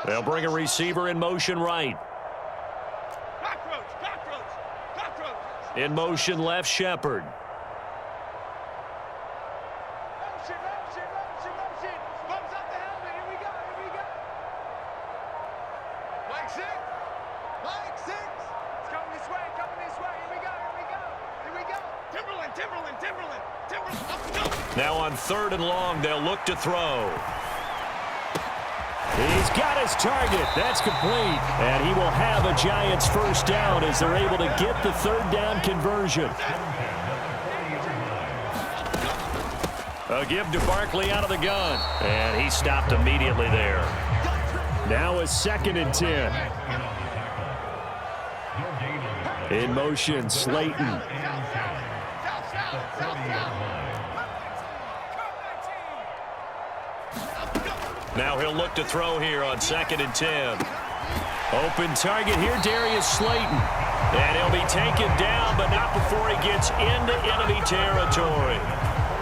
They'll bring a receiver in motion right. In motion left, Shepard. Now on 3rd and long, they'll look to throw. He's got his target. That's complete. And he will have a Giants first down as they're able to get the 3rd down conversion. A give to Barkley out of the gun. And he stopped immediately there. Now a 2nd and 10. In motion, Slayton. Now he'll look to throw here on 2nd and 10. Open target here, Darius Slayton. And he'll be taken down, but not before he gets into enemy territory.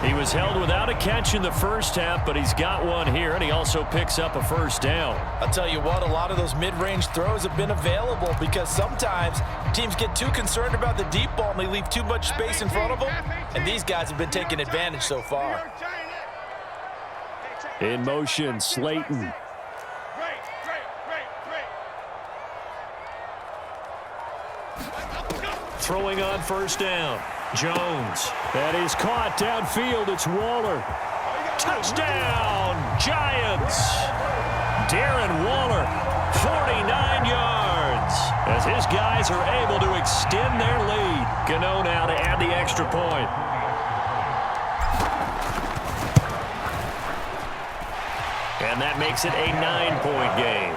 He was held without a catch in the first half, but he's got one here, and he also picks up a first down. I'll tell you what, a lot of those mid-range throws have been available because sometimes teams get too concerned about the deep ball and they leave too much space in front of them, and these guys have been taking advantage so far. In motion, Slayton. Throwing on first down. Jones. That is caught downfield. It's Waller. Touchdown, Giants. Darren Waller, 49 yards. As his guys are able to extend their lead. Gano now to add the extra point. And that makes it a 9-point game.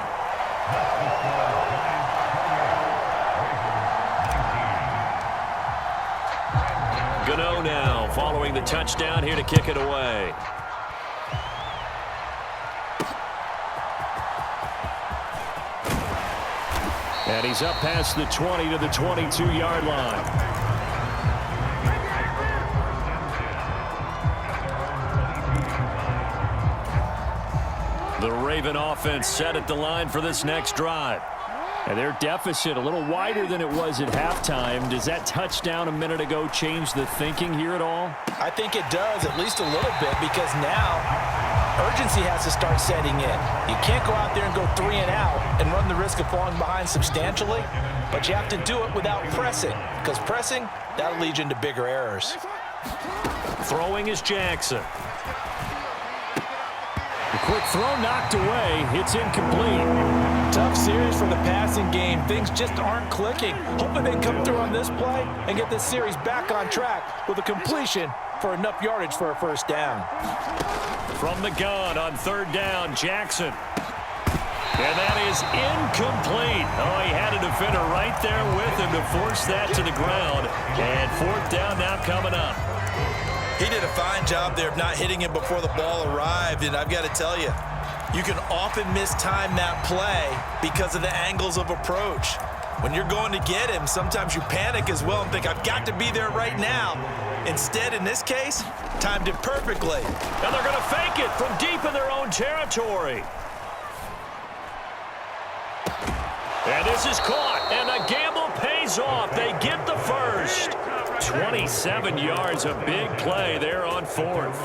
Gano now following the touchdown here to kick it away. And he's up past the 20 to the 22-yard line. The Raven offense set at the line for this next drive. And their deficit a little wider than it was at halftime. Does that touchdown a minute ago change the thinking here at all? I think it does, at least a little bit, because now urgency has to start setting in. You can't go out there and go 3 and out and run the risk of falling behind substantially, but you have to do it without pressing, because pressing, that'll lead you into bigger errors. Throwing is Jackson. The quick throw knocked away. It's incomplete. Tough series for the passing game. Things just aren't clicking. Hoping they can come through on this play and get this series back on track with a completion for enough yardage for a first down. From the gun on 3rd down, Jackson. And that is incomplete. Oh, he had a defender right there with him to force that to the ground. And 4th down now coming up. He did a fine job there of not hitting him before the ball arrived, and I've got to tell you, you can often mistime that play because of the angles of approach. When you're going to get him, sometimes you panic as well and think, I've got to be there right now. Instead, in this case, timed it perfectly. And they're going to fake it from deep in their own territory. And this is caught, and the gamble pays off. They get the first. 27 yards, a big play there on 4th.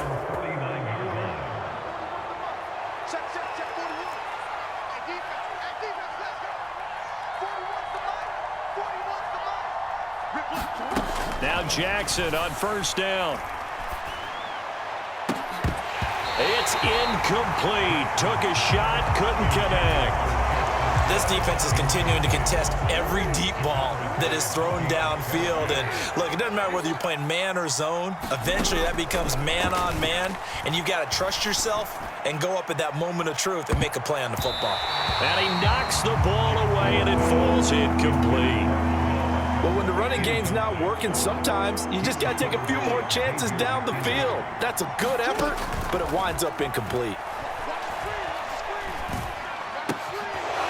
Now Jackson on 1st down. It's incomplete. Took a shot, couldn't connect. This defense is continuing to contest every deep ball that is thrown downfield. And look, it doesn't matter whether you're playing man or zone. Eventually, that becomes man on man, and you've got to trust yourself and go up at that moment of truth and make a play on the football. And he knocks the ball away, and it falls incomplete. But when the running game's not working, sometimes you just got to take a few more chances down the field. That's a good effort, but it winds up incomplete.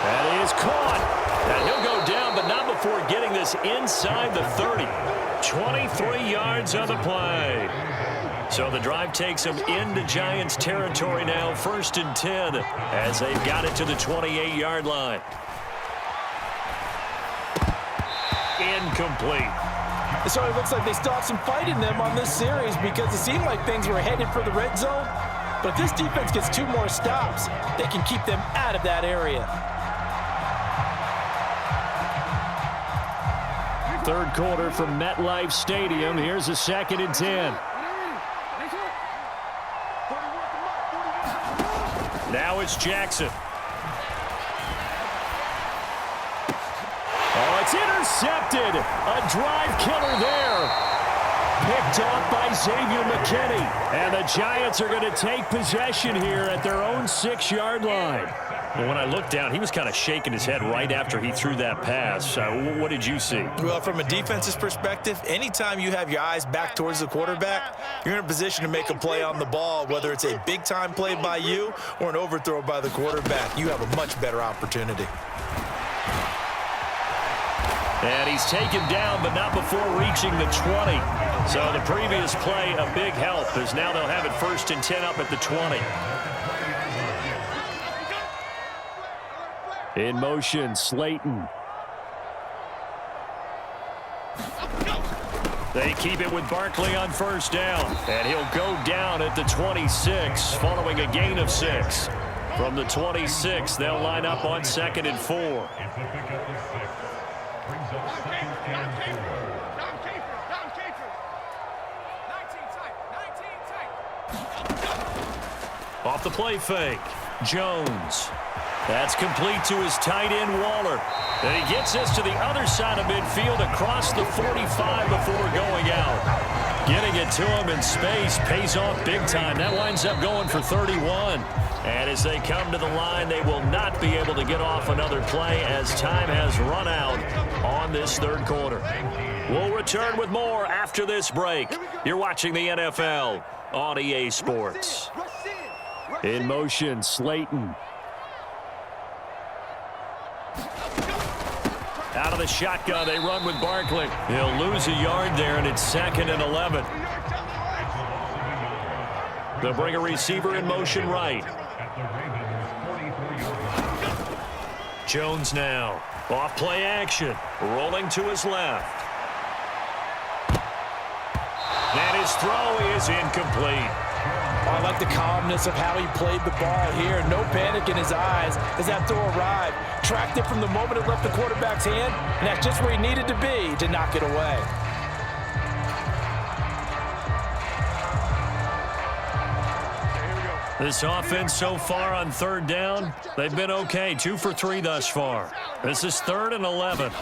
That is caught. And he'll go down, but not before getting this inside the 30. 23 yards on the play. So the drive takes them into Giants territory now, 1st and 10, as they've got it to the 28-yard line. Incomplete. So it looks like they still have some fight in them on this series because it seemed like things were headed for the red zone. But if this defense gets 2 more stops, they can keep them out of that area. Third quarter from MetLife Stadium. Here's a 2nd and 10. Now it's Jackson. Oh, it's intercepted. A drive killer there. Picked off by Xavier McKinney. And the Giants are going to take possession here at their own 6-yard line. Well, when I looked down, he was kind of shaking his head right after he threw that pass. What did you see? Well, from a defense's perspective, anytime you have your eyes back towards the quarterback, you're in a position to make a play on the ball, whether it's a big-time play by you or an overthrow by the quarterback. You have a much better opportunity. And he's taken down, but not before reaching the 20. So the previous play, a big help, as now they'll have it 1st and 10 up at the 20. In motion, Slayton. They keep it with Barkley on 1st down. And he'll go down at the 26, following a gain of 6. From the 26, they'll line up on 2nd and 4. Off the play fake, Jones. That's complete to his tight end, Waller. And he gets this to the other side of midfield across the 45 before going out. Getting it to him in space pays off big time. That winds up going for 31. And as they come to the line, they will not be able to get off another play as time has run out on this 3rd quarter. We'll return with more after this break. You're watching the NFL on EA Sports. In motion, Slayton. Out of the shotgun, they run with Barkley. He'll lose a yard there, and it's 2nd and 11. They'll bring a receiver in motion right. Jones now. Off play action. Rolling to his left. And his throw is incomplete. I like the calmness of how he played the ball here. No panic in his eyes as that throw arrived. Tracked it from the moment it left the quarterback's hand, and that's just where he needed to be to knock it away. This offense so far on 3rd down, they've been okay. 2 for 3 thus far. This is 3rd and 11.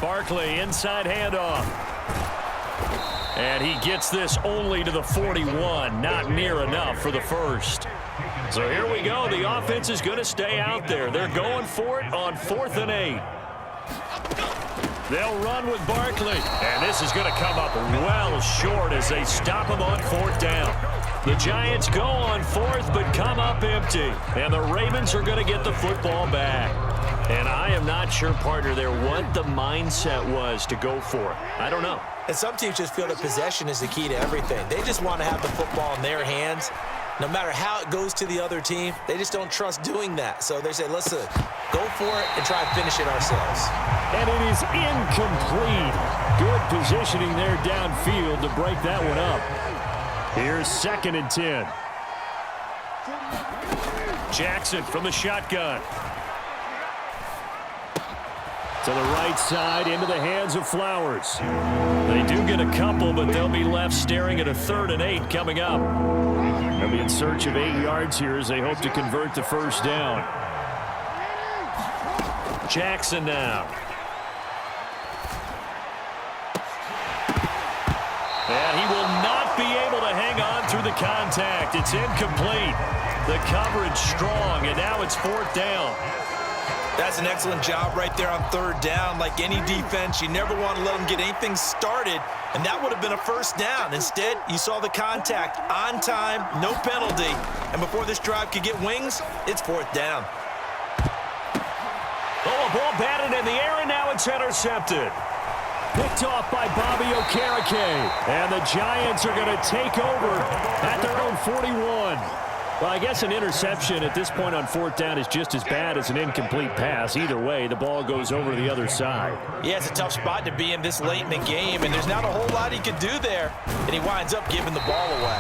Barkley, inside handoff. And he gets this only to the 41. Not near enough for the 1st. So here we go. The offense is going to stay out there. They're going for it on 4th and 8. They'll run with Barkley. And this is going to come up well short as they stop him on 4th down. The Giants go on 4th but come up empty. And the Ravens are going to get the football back. And I am not sure, partner, there what the mindset was to go for it. I don't know. And some teams just feel that possession is the key to everything. They just want to have the football in their hands. No matter how it goes to the other team, they just don't trust doing that. So they say, let's go for it and try to finish it ourselves. And it is incomplete. Good positioning there downfield to break that one up. Here's 2nd and 10. Jackson from the shotgun. To the right side, into the hands of Flowers. They do get a couple, but they'll be left staring at a 3rd and 8 coming up. They'll be in search of 8 yards here as they hope to convert the 1st down. Jackson now. And he will not be able to hang on through the contact. It's incomplete. The coverage strong, and now it's 4th down. That's an excellent job right there on 3rd down. Like any defense, you never want to let them get anything started, and that would have been a 1st down. Instead, you saw the contact on time, no penalty, and before this drive could get wings, it's 4th down. Oh, a ball batted in the air, and now it's intercepted. Picked off by Bobby Okereke. And the Giants are going to take over at their own 41. Well, I guess an interception at this point on fourth down is just as bad as an incomplete pass. Either way, the ball goes over to the other side. Yeah, it's a tough spot to be in this late in the game, and there's not a whole lot he could do there. And he winds up giving the ball away.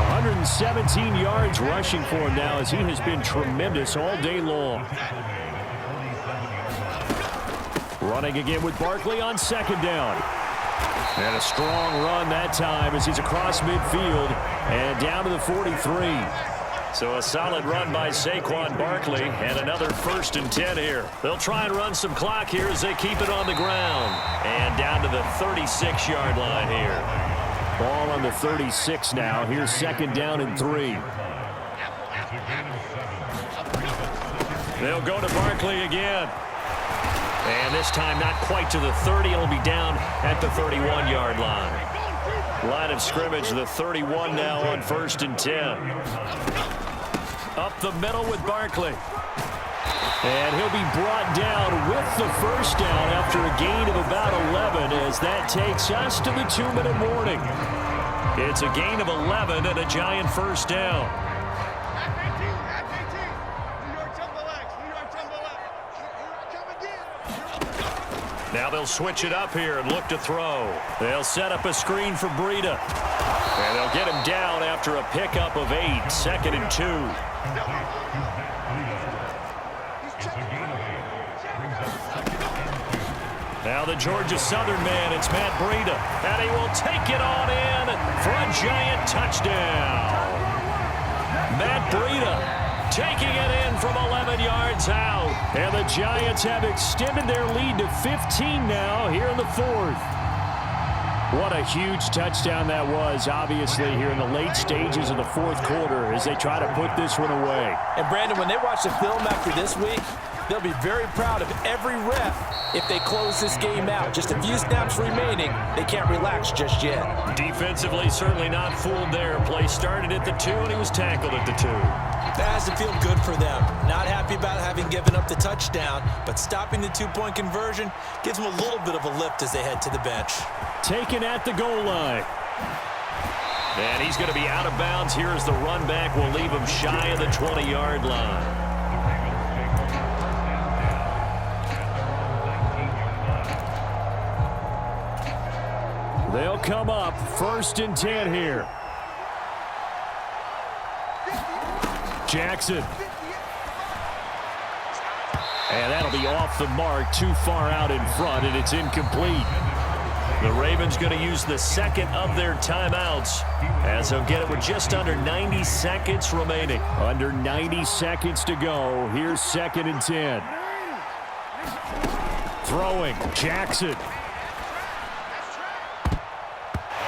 117 yards rushing for him now as he has been tremendous all day long. Running again with Barkley on second down. And a strong run that time as he's across midfield and down to the 43. So a solid run by Saquon Barkley and another 1st and 10 here. They'll try and run some clock here as they keep it on the ground. And down to the 36-yard line here. Ball on the 36 now. Here's 2nd down and 3. They'll go to Barkley again. And this time not quite to the 30. It'll be down at the 31-yard line. Line of scrimmage, the 31 now on 1st and 10. Up the middle with Barkley. And he'll be brought down with the 1st down after a gain of about 11 as that takes us to the 2-minute warning. It's a gain of 11 and a Giant 1st down. Now they'll switch it up here and look to throw. They'll set up a screen for Breida. And they'll get him down after a pickup of 8. 2nd and 2. Now the Georgia Southern man, it's Matt Breida. And he will take it on in for a Giant touchdown. Matt Breida taking it in from 11 yards out. And the Giants have extended their lead to 15 now here in the 4th. What a huge touchdown that was, obviously, here in the late stages of the 4th quarter as they try to put this one away. And, Brandon, when they watch the film after this week, they'll be very proud of every rep if they close this game out. Just a few snaps remaining. They can't relax just yet. Defensively, certainly not fooled there. Play started at the 2, and he was tackled at the 2. That has to feel good for them. Not happy about having given up the touchdown, but stopping the 2-point conversion gives them a little bit of a lift as they head to the bench. Taken at the goal line. And he's going to be out of bounds here as the run back will leave him shy of the 20-yard line. They'll come up 1st and 10 here. Jackson. And that'll be off the mark, too far out in front, and it's incomplete. The Ravens going to use the 2nd of their timeouts as they'll get it with just under 90 seconds remaining. Under 90 seconds to go. Here's 2nd and 10. Throwing, Jackson.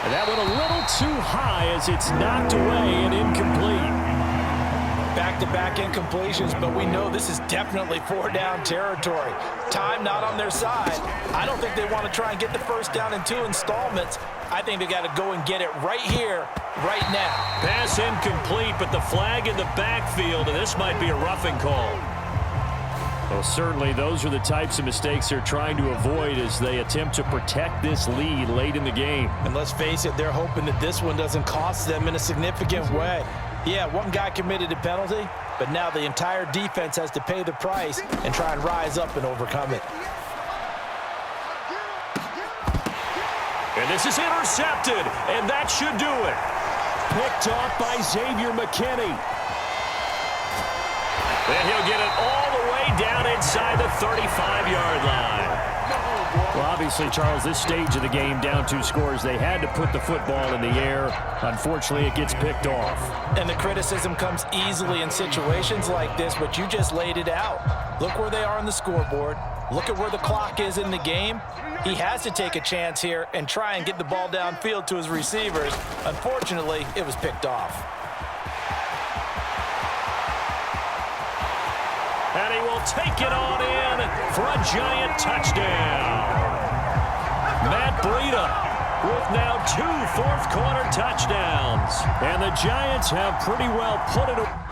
And that one a little too high as it's knocked away and incomplete. Back-to-back incompletions, but we know this is definitely 4-down territory. Time not on their side. I don't think they want to try and get the 1st down in 2 installments. I think they got to go and get it right here, right now. Pass incomplete, but the flag in the backfield, and this might be a roughing call. Well, certainly those are the types of mistakes they're trying to avoid as they attempt to protect this lead late in the game. And let's face it, they're hoping that this one doesn't cost them in a significant way. Yeah, one guy committed a penalty, but now the entire defense has to pay the price and try and rise up and overcome it. And this is intercepted, and that should do it. Picked off by Xavier McKinney. And he'll get it all the way down inside the 35-yard line. Well, obviously, Charles, this stage of the game, down 2 scores, they had to put the football in the air. Unfortunately, it gets picked off. And the criticism comes easily in situations like this, but you just laid it out. Look where they are on the scoreboard. Look at where the clock is in the game. He has to take a chance here and try and get the ball downfield to his receivers. Unfortunately, it was picked off. And he will take it on in for a Giant touchdown. Matt Breida with now 2 fourth-quarter touchdowns. And the Giants have pretty well put it away.